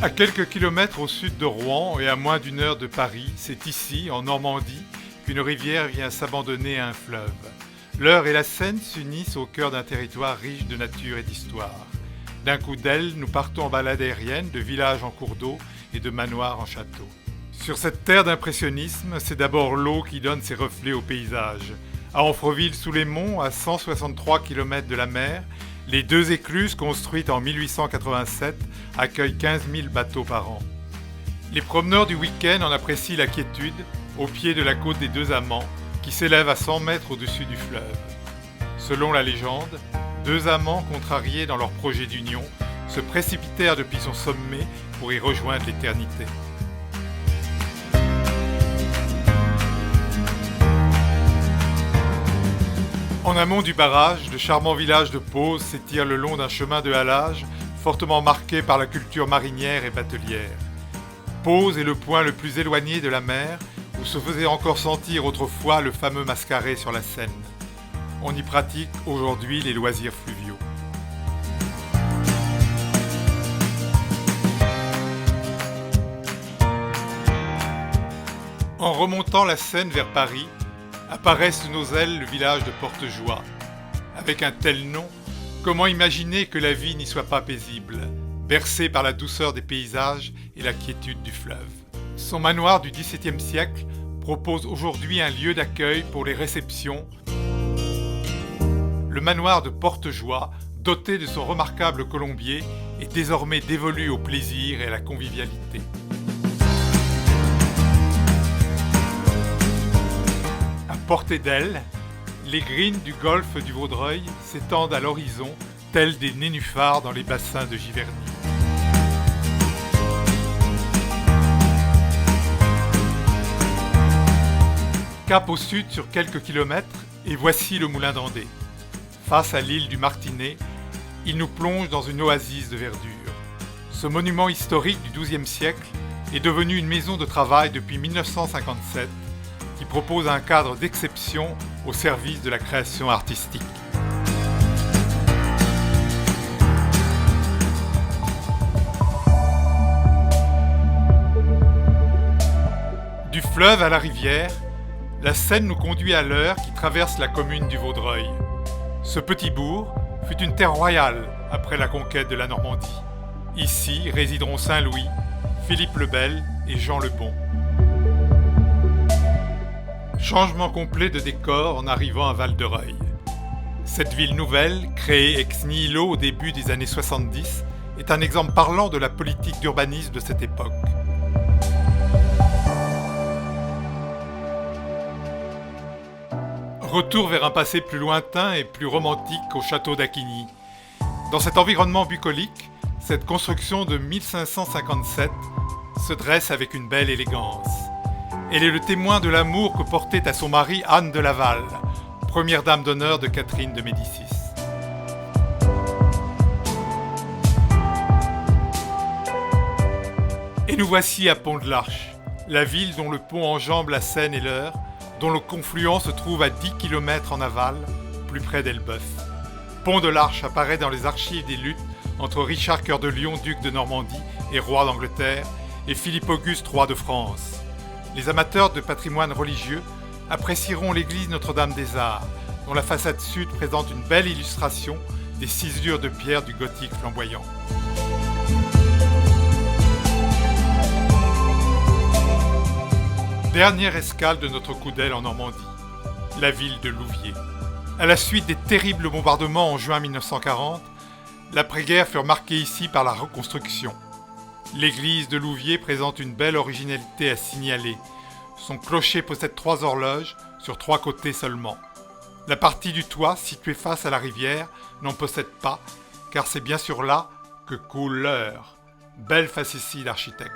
À quelques kilomètres au sud de Rouen et à moins d'une heure de Paris, c'est ici, en Normandie, qu'une rivière vient s'abandonner à un fleuve. L'Eure et la Seine s'unissent au cœur d'un territoire riche de nature et d'histoire. D'un coup d'aile, nous partons en balade aérienne de village en cours d'eau et de manoir en château. Sur cette terre d'impressionnisme, c'est d'abord l'eau qui donne ses reflets au paysage. À Amfreville-sous-les-Monts, à 163 km de la mer, les deux écluses construites en 1887 accueillent 15 000 bateaux par an. Les promeneurs du week-end en apprécient la quiétude au pied de la côte des Deux Amants qui s'élève à 100 mètres au-dessus du fleuve. Selon la légende, deux amants contrariés dans leur projet d'union se précipitèrent depuis son sommet pour y rejoindre l'éternité. En amont du barrage, le charmant village de Pose s'étire le long d'un chemin de halage fortement marqué par la culture marinière et batelière. Pose est le point le plus éloigné de la mer où se faisait encore sentir autrefois le fameux mascaret sur la Seine. On y pratique aujourd'hui les loisirs fluviaux. En remontant la Seine vers Paris, apparaît sous nos ailes le village de Portejoie. Avec un tel nom, comment imaginer que la vie n'y soit pas paisible, bercée par la douceur des paysages et la quiétude du fleuve. Son manoir du XVIIe siècle propose aujourd'hui un lieu d'accueil pour les réceptions. Le manoir de Portejoie, doté de son remarquable colombier, est désormais dévolu au plaisir et à la convivialité. À portée d'aile, les greens du golfe du Vaudreuil s'étendent à l'horizon, tels des nénuphars dans les bassins de Giverny. Cap au sud sur quelques kilomètres, et voici le moulin d'Andé. Face à l'île du Martinet, il nous plonge dans une oasis de verdure. Ce monument historique du XIIe siècle est devenu une maison de travail depuis 1957, qui propose un cadre d'exception au service de la création artistique. Du fleuve à la rivière, la Seine nous conduit à l'Eure qui traverse la commune du Vaudreuil. Ce petit bourg fut une terre royale après la conquête de la Normandie. Ici résideront Saint-Louis, Philippe le Bel et Jean le Bon. Changement complet de décor en arrivant à Val-de-Reuil. Cette ville nouvelle, créée ex nihilo au début des années 70, est un exemple parlant de la politique d'urbanisme de cette époque. Retour vers un passé plus lointain et plus romantique au château d'Acquigny. Dans cet environnement bucolique, cette construction de 1557 se dresse avec une belle élégance. Elle est le témoin de l'amour que portait à son mari Anne de Laval, première dame d'honneur de Catherine de Médicis. Et nous voici à Pont-de-l'Arche, la ville dont le pont enjambe la Seine et l'Eure, dont le confluent se trouve à 10 km en aval, plus près d'Elbeuf. Pont-de-l'Arche apparaît dans les archives des luttes entre Richard Cœur de Lion, duc de Normandie et roi d'Angleterre, et Philippe Auguste, roi de France. Les amateurs de patrimoine religieux apprécieront l'église Notre-Dame-des-Arts, dont la façade sud présente une belle illustration des ciselures de pierre du gothique flamboyant. Dernière escale de notre coup d'aile en Normandie, la ville de Louviers. À la suite des terribles bombardements en juin 1940, l'après-guerre fut marquée ici par la reconstruction. L'église de Louviers présente une belle originalité à signaler. Son clocher possède 3 horloges sur 3 côtés seulement. La partie du toit, située face à la rivière, n'en possède pas, car c'est bien sûr là que coule l'Eure. Belle facétie d'architecte.